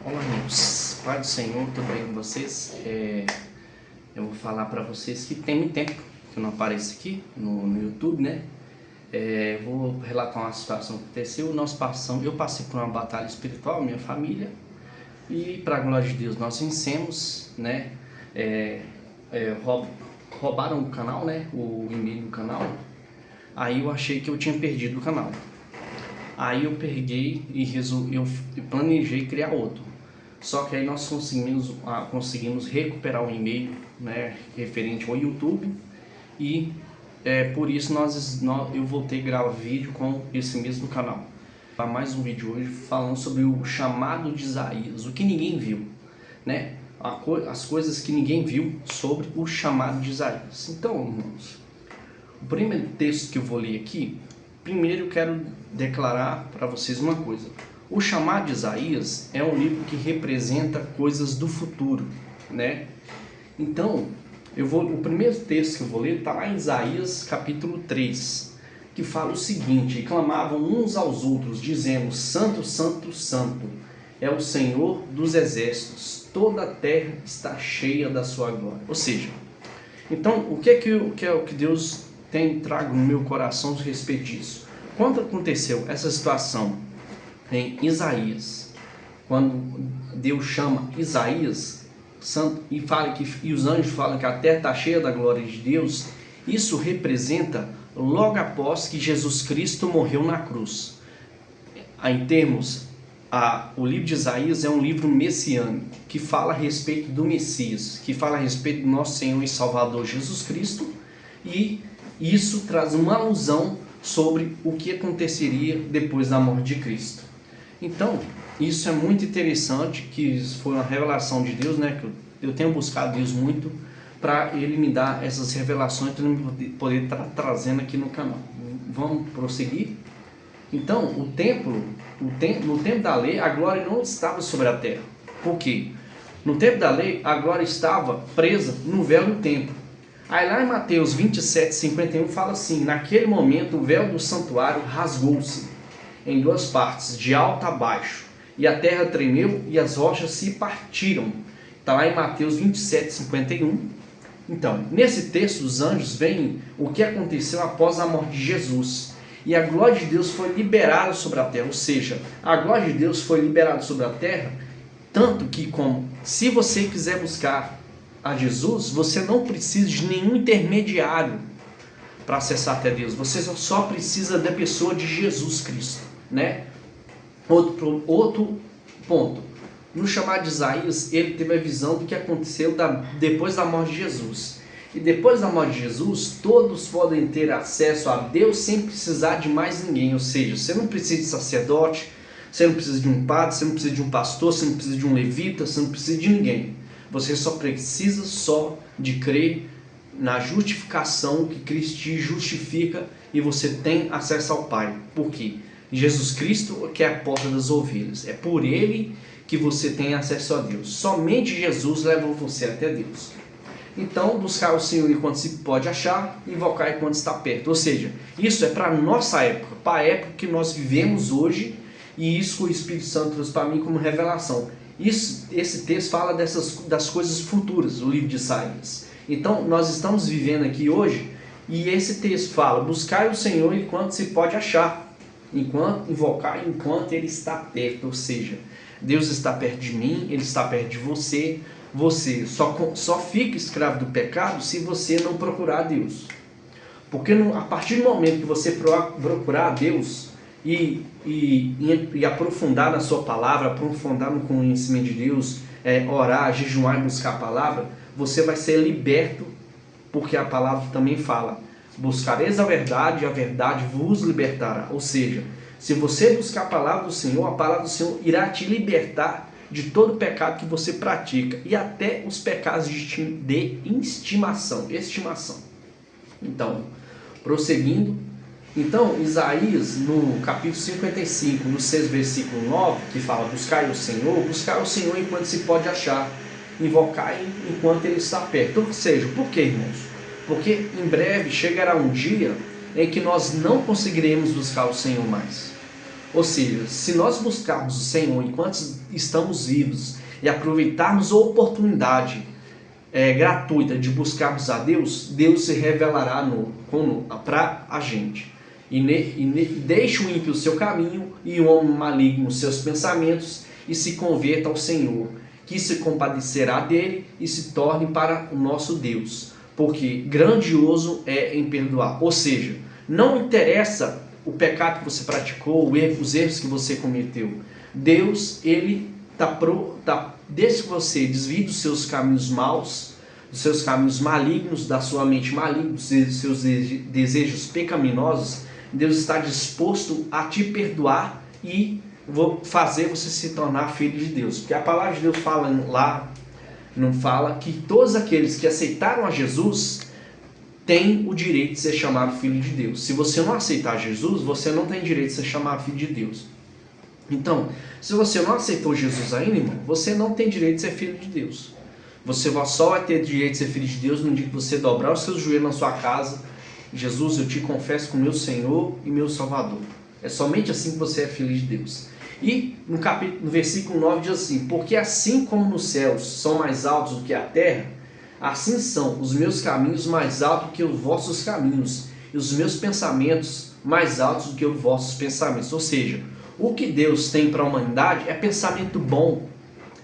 Olá, amigos. Pai do Senhor, tudo bem com vocês? Eu vou falar para vocês que tem muito tempo que eu não apareço aqui no YouTube, né? Vou relatar uma situação que aconteceu. Eu passei por uma batalha espiritual, minha família, e para a glória de Deus nós vencemos, né? Roubaram o canal, né? O e-mail do canal. Aí eu achei que eu tinha perdido o canal. Aí eu peguei e eu planejei criar outro. Só que aí nós conseguimos recuperar o e-mail, né, referente ao YouTube, e por isso eu voltei a gravar vídeo com esse mesmo canal. Para mais um vídeo hoje falando sobre o chamado de Isaías, o que ninguém viu, né? As coisas que ninguém viu sobre o chamado de Isaías. Então, irmãos, o primeiro texto que eu vou ler aqui, primeiro eu quero declarar para vocês uma coisa. O chamado de Isaías é um livro que representa coisas do futuro, né? Então, o primeiro texto que eu vou ler está lá em Isaías capítulo 3, que fala o seguinte: e clamavam uns aos outros, dizendo: Santo, Santo, Santo, é o Senhor dos exércitos, toda a terra está cheia da sua glória. Ou seja, então, o que é o que Deus tem trago no meu coração a respeito disso? Quando aconteceu essa situação em Isaías, quando Deus chama Isaías santo e os anjos falam que a terra está cheia da glória de Deus, isso representa logo após que Jesus Cristo morreu na cruz. Em termos, o livro de Isaías é um livro messiânico que fala a respeito do Messias, que fala a respeito do nosso Senhor e Salvador Jesus Cristo, e isso traz uma alusão sobre o que aconteceria depois da morte de Cristo. Então, isso é muito interessante, que foi uma revelação de Deus, né? Que eu tenho buscado Deus muito para Ele me dar essas revelações, para Ele poder estar trazendo aqui no canal. Vamos prosseguir? Então, no tempo da lei, a glória não estava sobre a terra. Por quê? No tempo da lei, a glória estava presa no véu do templo. Aí lá em Mateus 27:51 fala assim: naquele momento o véu do santuário rasgou-se em duas partes, de alto a baixo, e a terra tremeu e as rochas se partiram. Está lá em Mateus 27:51. Então, nesse texto, os anjos veem o que aconteceu após a morte de Jesus. E a glória de Deus foi liberada sobre a terra. Ou seja, a glória de Deus foi liberada sobre a terra, tanto que, como se você quiser buscar a Jesus, você não precisa de nenhum intermediário para acessar até Deus. Você só precisa da pessoa de Jesus Cristo, né? Outro ponto. No chamado de Isaías, ele teve a visão do que aconteceu depois da morte de Jesus. E depois da morte de Jesus, todos podem ter acesso a Deus sem precisar de mais ninguém. Ou seja, você não precisa de sacerdote, você não precisa de um padre, você não precisa de um pastor, você não precisa de um levita, você não precisa de ninguém. Você só precisa de crer na justificação, que Cristo te justifica e você tem acesso ao Pai. Por quê? Jesus Cristo que é a porta das ovelhas. É por Ele que você tem acesso a Deus. Somente Jesus leva você até Deus. Então, buscar o Senhor enquanto se pode achar, invocar enquanto está perto. Ou seja, isso é para a nossa época, para a época que nós vivemos hoje, e isso o Espírito Santo trouxe para mim como revelação. Esse texto fala das coisas futuras, o livro de Isaías. Então, nós estamos vivendo aqui hoje, e esse texto fala: buscar o Senhor enquanto se pode achar, invocar enquanto Ele está perto. Ou seja, Deus está perto de mim, Ele está perto de você. Você só fica escravo do pecado se você não procurar Deus. Porque a partir do momento que você procurar Deus e aprofundar na sua palavra, aprofundar no conhecimento de Deus, orar, jejuar e buscar a palavra, você vai ser liberto, porque a palavra também fala: buscareis a verdade vos libertará. Ou seja, se você buscar a palavra do Senhor irá te libertar de todo pecado que você pratica, e até os pecados de estimação. Então, prosseguindo, então Isaías no capítulo 55, no 6 versículo 9, que fala: buscar o Senhor enquanto se pode achar, invocar enquanto Ele está perto. Ou seja, por quê, irmãos? Porque em breve chegará um dia em que nós não conseguiremos buscar o Senhor mais. Ou seja, se nós buscarmos o Senhor enquanto estamos vivos e aproveitarmos a oportunidade gratuita de buscarmos a Deus, Deus se revelará para a gente. Deixe o ímpio o seu caminho e o homem maligno os seus pensamentos e se converta ao Senhor, que se compadecerá dele e se torne para o nosso Deus, porque grandioso é em perdoar. Ou seja, não interessa o pecado que você praticou, os erros que você cometeu. Deus, ele desde que você desvie dos seus caminhos maus, dos seus caminhos malignos, da sua mente maligna, dos seus desejos pecaminosos, Deus está disposto a te perdoar e fazer você se tornar filho de Deus. Porque a palavra de Deus fala lá, não fala que todos aqueles que aceitaram a Jesus têm o direito de ser chamado filho de Deus. Se você não aceitar Jesus, você não tem direito de ser chamado filho de Deus. Então, se você não aceitou Jesus ainda, irmão, você não tem direito de ser filho de Deus. Você só vai ter direito de ser filho de Deus no dia que você dobrar os seus joelhos na sua casa. Jesus, eu te confesso como meu Senhor e meu Salvador. É somente assim que você é filho de Deus. E no versículo 9 diz assim: porque assim como nos céus são mais altos do que a terra, assim são os meus caminhos mais altos do que os vossos caminhos, e os meus pensamentos mais altos do que os vossos pensamentos. Ou seja, o que Deus tem para a humanidade é pensamento bom,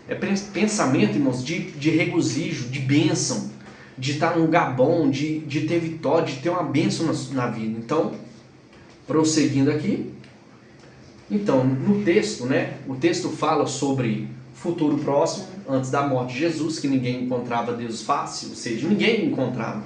é pensamento, irmãos, de regozijo, de bênção, de estar num lugar bom, de ter vitória, de ter uma bênção na vida. Então, prosseguindo aqui, então, no texto, o texto fala sobre futuro próximo, antes da morte de Jesus, que ninguém encontrava Deus fácil, ou seja, ninguém encontrava.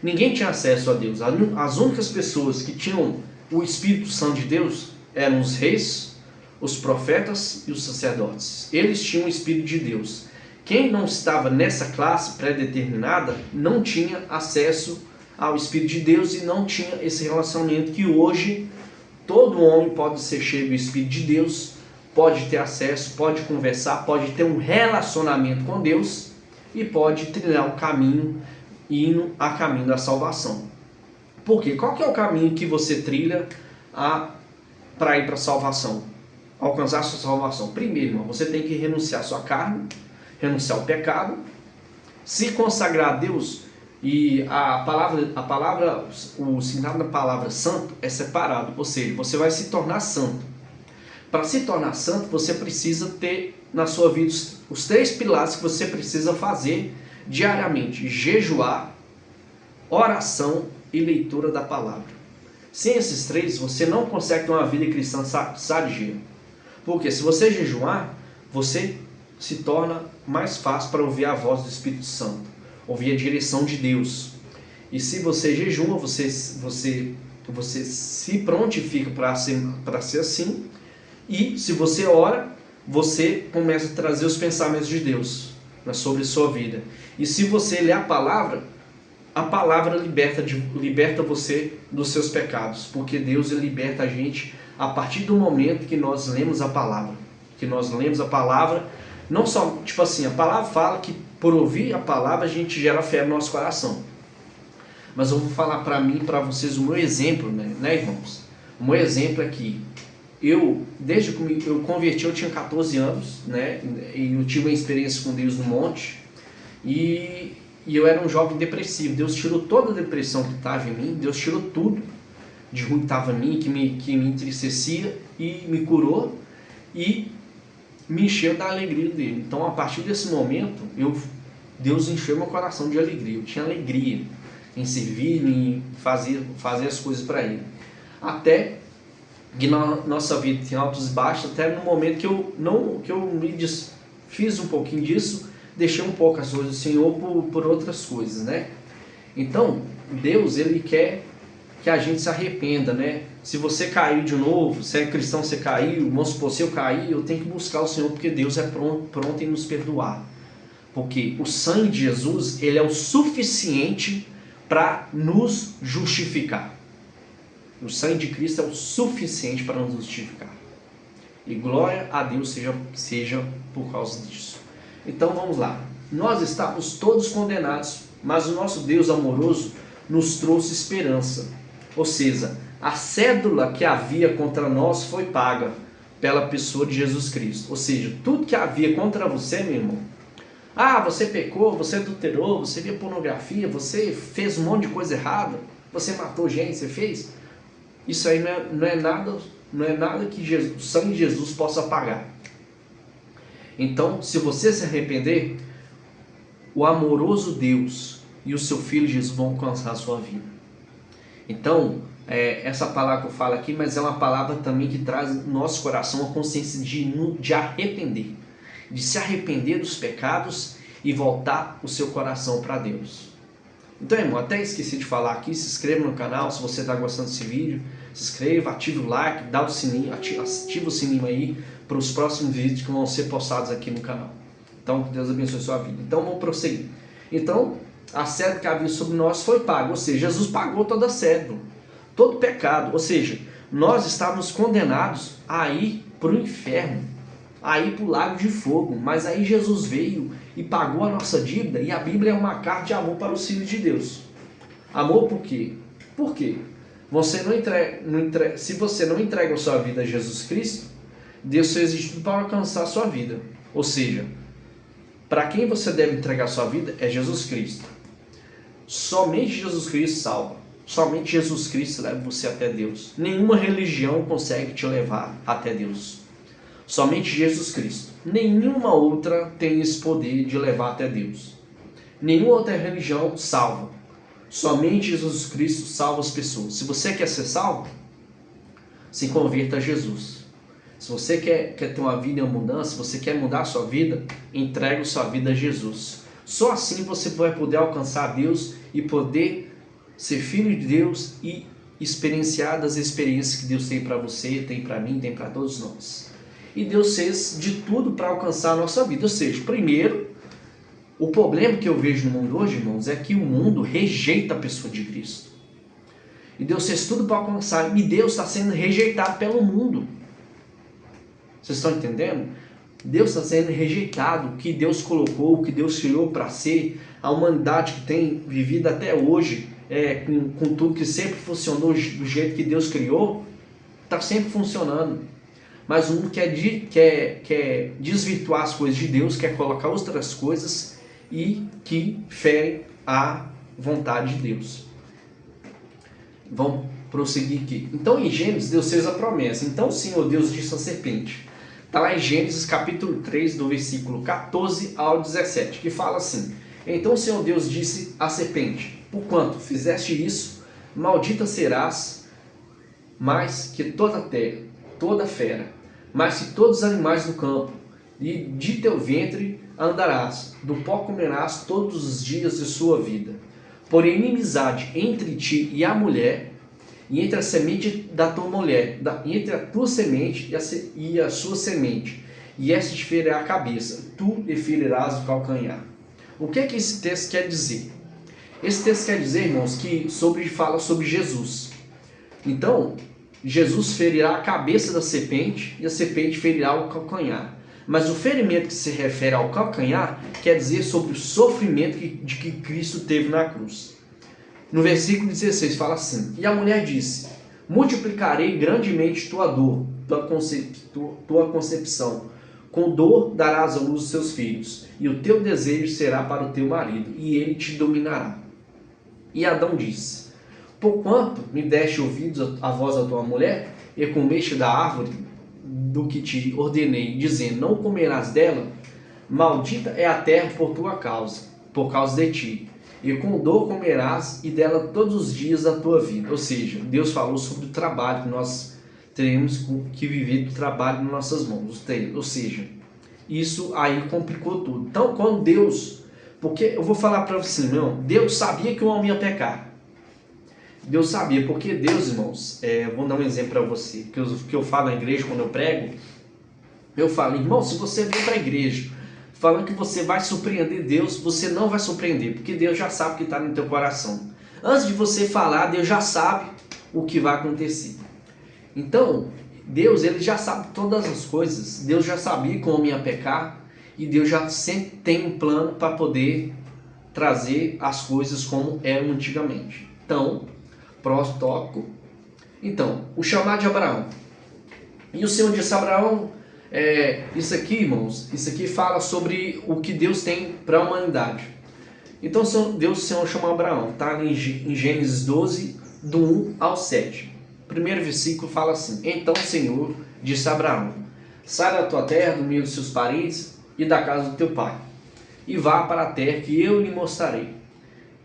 Ninguém tinha acesso a Deus. As únicas pessoas que tinham o Espírito Santo de Deus eram os reis, os profetas e os sacerdotes. Eles tinham o Espírito de Deus. Quem não estava nessa classe pré-determinada não tinha acesso ao Espírito de Deus e não tinha esse relacionamento que hoje todo homem pode ser cheio do Espírito de Deus, pode ter acesso, pode conversar, pode ter um relacionamento com Deus e pode trilhar o caminho, indo a caminho da salvação. Por quê? Qual que é o caminho que você trilha para ir para a salvação? Alcançar a sua salvação. Primeiro, irmão, você tem que renunciar à sua carne, renunciar ao pecado, se consagrar a Deus. E o significado da palavra santo é separado, ou seja, você vai se tornar santo. Para se tornar santo, você precisa ter na sua vida os 3 pilares que você precisa fazer diariamente: jejuar, oração e leitura da palavra. Sem esses 3, você não consegue ter uma vida cristã sadia. Porque se você jejuar, você se torna mais fácil para ouvir a voz do Espírito Santo, ouvir a direção de Deus. E se você jejuma, você se prontifica para ser assim. E se você ora, você começa a trazer os pensamentos de Deus sobre a sua vida. E se você lê a palavra liberta você dos seus pecados. Porque Deus liberta a gente a partir do momento que nós lemos a palavra. Que nós lemos a palavra, não só, tipo assim, a palavra fala que por ouvir a palavra a gente gera fé no nosso coração. Mas eu vou falar para mim e para vocês o meu exemplo, né, irmãos? O meu exemplo é que desde que eu converti, eu tinha 14 anos, né? E eu tive uma experiência com Deus no monte. E eu era um jovem depressivo. Deus tirou toda a depressão que estava em mim. Deus tirou tudo de ruim que estava em mim, que me entristecia, e me curou e me encheu da alegria dele. Então, a partir desse momento, Deus encheu meu coração de alegria. Eu tinha alegria em servir, em fazer as coisas para Ele. Até que na nossa vida tem altos e baixos, até no momento que eu me desfiz um pouquinho disso, deixei um pouco as coisas do Senhor por outras coisas, né? Então, Deus, Ele quer que a gente se arrependa, né? Se você caiu de novo, se é cristão, você caiu, vamos supor, se eu cair, eu tenho que buscar o Senhor, porque Deus é pronto em nos perdoar. Porque o sangue de Jesus, ele é o suficiente para nos justificar. O sangue de Cristo é o suficiente para nos justificar. E glória a Deus seja por causa disso. Então vamos lá. Nós estávamos todos condenados, mas o nosso Deus amoroso nos trouxe esperança. Ou seja, a cédula que havia contra nós foi paga. pela pessoa de Jesus Cristo. Ou seja, tudo que havia contra você, meu irmão, você pecou, você adulterou, você viu pornografia, você fez um monte de coisa errada, você matou gente, você fez. Isso aí não é nada que o sangue de Jesus possa apagar. Então, se você se arrepender, o amoroso Deus e o seu Filho Jesus vão alcançar a sua vida. Então, essa palavra que eu falo aqui, mas é uma palavra também que traz no nosso coração a consciência de arrepender, de se arrepender dos pecados e voltar o seu coração para Deus. Então, irmão, até esqueci de falar aqui, se inscreva no canal se você está gostando desse vídeo, se inscreva, ative o like, dá o sininho, ativa o sininho aí para os próximos vídeos que vão ser postados aqui no canal. Então, que Deus abençoe a sua vida. Então, vamos prosseguir. Então, a sede que havia sobre nós foi paga, ou seja, Jesus pagou toda a sede, todo pecado, ou seja, nós estávamos condenados a ir para o inferno, a ir para o lago de fogo, mas aí Jesus veio e pagou a nossa dívida, e a Bíblia é uma carta de amor para os filhos de Deus. Amor por quê? Por quê? Se você não entrega a sua vida a Jesus Cristo, Deus fez de tudo para alcançar a sua vida. Ou seja, para quem você deve entregar a sua vida é Jesus Cristo. Somente Jesus Cristo salva. Somente Jesus Cristo leva você até Deus. Nenhuma religião consegue te levar até Deus. Somente Jesus Cristo. Nenhuma outra tem esse poder de levar até Deus. Nenhuma outra religião salva. Somente Jesus Cristo salva as pessoas. Se você quer ser salvo, se converta a Jesus. Se você quer ter uma vida em abundância, se você quer mudar a sua vida, entregue a sua vida a Jesus. Só assim você vai poder alcançar Deus e poder ser filho de Deus e experienciar das experiências que Deus tem para você, tem para mim, tem para todos nós. E Deus fez de tudo para alcançar a nossa vida. Ou seja, primeiro, o problema que eu vejo no mundo hoje, irmãos, é que o mundo rejeita a pessoa de Cristo. E Deus fez tudo para alcançar. E Deus está sendo rejeitado pelo mundo. Vocês estão entendendo? Deus está sendo rejeitado. O que Deus colocou, o que Deus criou para ser, a humanidade que tem vivido até hoje, com tudo que sempre funcionou do jeito que Deus criou, está sempre funcionando. Mas o mundo quer desvirtuar as coisas de Deus, quer colocar outras coisas e que ferem a vontade de Deus. Vamos prosseguir aqui. Então, em Gênesis, Deus fez a promessa. Então, o Senhor Deus disse à serpente. Está lá em Gênesis capítulo 3, do versículo 14 ao 17, que fala assim: Então o Senhor Deus disse à serpente: Porquanto fizeste isso, maldita serás mais que toda terra, toda fera, mais que todos os animais do campo, e de teu ventre andarás, do pó comerás todos os dias de sua vida. Porém, inimizade entre ti e a mulher, e entre a semente da tua mulher, entre a tua semente e a sua semente, e esta te ferirá a cabeça, tu lhe ferirás o calcanhar. O que é que esse texto quer dizer? Esse texto quer dizer, irmãos, que fala sobre Jesus. Então, Jesus ferirá a cabeça da serpente e a serpente ferirá o calcanhar. Mas o ferimento que se refere ao calcanhar quer dizer sobre o sofrimento de que Cristo teve na cruz. No versículo 16 fala assim: E a mulher disse: Multiplicarei grandemente tua dor, tua concepção. Com dor darás à luz os teus filhos, e o teu desejo será para o teu marido, e ele te dominará. E Adão disse: Porquanto me deste ouvidos a voz da tua mulher, e comeste da árvore do que te ordenei, dizendo: Não comerás dela, maldita é a terra por tua causa, por causa de ti. E com dor comerás, e dela todos os dias da tua vida. Ou seja, Deus falou sobre o trabalho que nós teremos que viver do trabalho nas nossas mãos. Ou seja, isso aí complicou tudo. Então, quando Deus... Porque eu vou falar para você, irmão, Deus sabia que o homem ia pecar. Deus sabia, porque Deus, irmãos, vou dar um exemplo para você, que eu falo na igreja quando eu prego. Eu falo: irmão, se você vem para a igreja falando que você vai surpreender Deus, você não vai surpreender, porque Deus já sabe o que está no teu coração. Antes de você falar, Deus já sabe o que vai acontecer. Então, Deus, ele já sabe todas as coisas. Deus já sabia que o homem ia pecar, e Deus já sempre tem um plano para poder trazer as coisas como eram antigamente. Então, próximo tópico. Então, o chamado de Abraão. E o Senhor disse a Abraão, isso aqui, irmãos, isso aqui fala sobre o que Deus tem para a humanidade. Então o Senhor chamou Abraão, tá em Gênesis 12, do 1 ao 7. O primeiro versículo fala assim: Então o Senhor disse a Abraão, sai da tua terra, do meio dos seus parentes e da casa do teu pai, e vá para a terra que eu lhe mostrarei.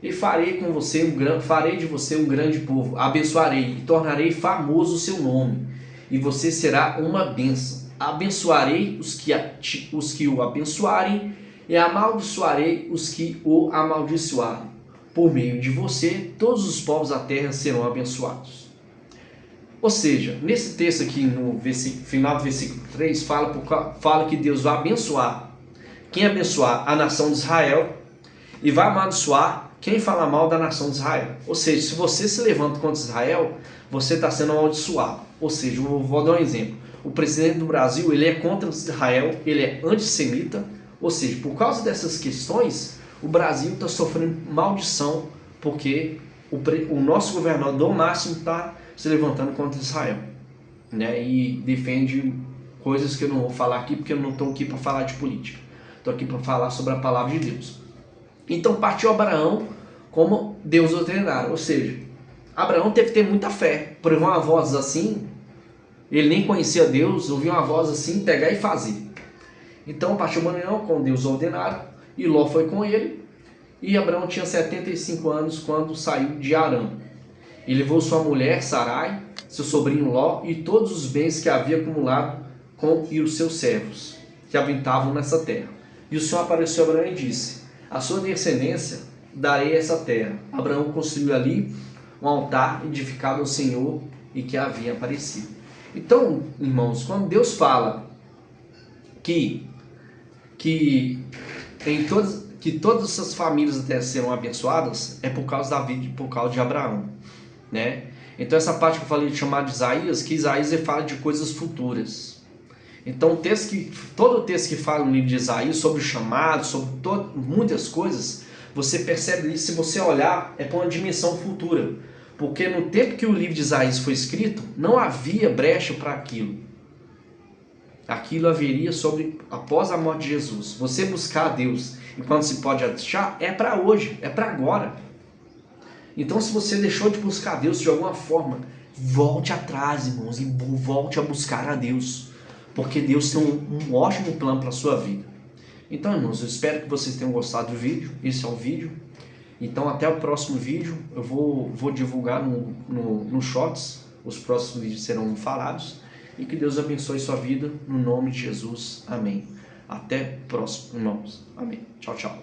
E farei de você um grande povo, abençoarei e tornarei famoso o seu nome, e você será uma bênção. Abençoarei os que o abençoarem, e amaldiçoarei os que o amaldiçoarem. Por meio de você, todos os povos da terra serão abençoados. Ou seja, nesse texto aqui, no final do versículo 3, fala que Deus vai abençoar quem abençoar a nação de Israel e vai amaldiçoar quem fala mal da nação de Israel. Ou seja, se você se levanta contra Israel, você está sendo amaldiçoado. Ou seja, eu vou dar um exemplo. O presidente do Brasil, ele é contra Israel, ele é antissemita. Ou seja, por causa dessas questões, o Brasil está sofrendo maldição, porque o nosso governador máximo está se levantando contra Israel, né? E defende coisas que eu não vou falar aqui, porque eu não estou aqui para falar de política. Estou aqui para falar sobre a palavra de Deus. Então partiu Abraão como Deus ordenara. Ou seja, Abraão teve que ter muita fé. Por ouvir uma voz assim, ele nem conhecia Deus, ouviu uma voz assim, pegar e fazer. Então partiu Abraão como Deus ordenara, e Ló foi com ele. E Abraão tinha 75 anos quando saiu de Harã. Ele levou sua mulher Sarai, seu sobrinho Ló e todos os bens que havia acumulado e os seus servos que habitavam nessa terra. E o Senhor apareceu a Abraão e disse: a sua descendência darei essa terra. Abraão construiu ali um altar edificado ao Senhor e que havia aparecido. Então, irmãos, quando Deus fala que todas essas famílias da terra serão abençoadas, é por causa de Abraão, né? Então essa parte que eu falei de chamar de Isaías, que Isaías ele fala de coisas futuras. Então todo o texto que fala no livro de Isaías sobre o chamado, sobre muitas coisas, você percebe isso, se você olhar, é para uma dimensão futura. Porque no tempo que o livro de Isaías foi escrito, não havia brecha para aquilo. Aquilo haveria após a morte de Jesus. Você buscar a Deus e quando se pode achar, é para hoje, é para agora. Então se você deixou de buscar a Deus de alguma forma, volte atrás, irmãos, e volte a buscar a Deus. Porque Deus tem um ótimo plano para a sua vida. Então, irmãos, eu espero que vocês tenham gostado do vídeo. Esse é o vídeo. Então, até o próximo vídeo. Eu vou divulgar no Shorts. Os próximos vídeos serão falados. E que Deus abençoe sua vida. No nome de Jesus. Amém. Até o próximo, irmãos. Amém. Tchau, tchau.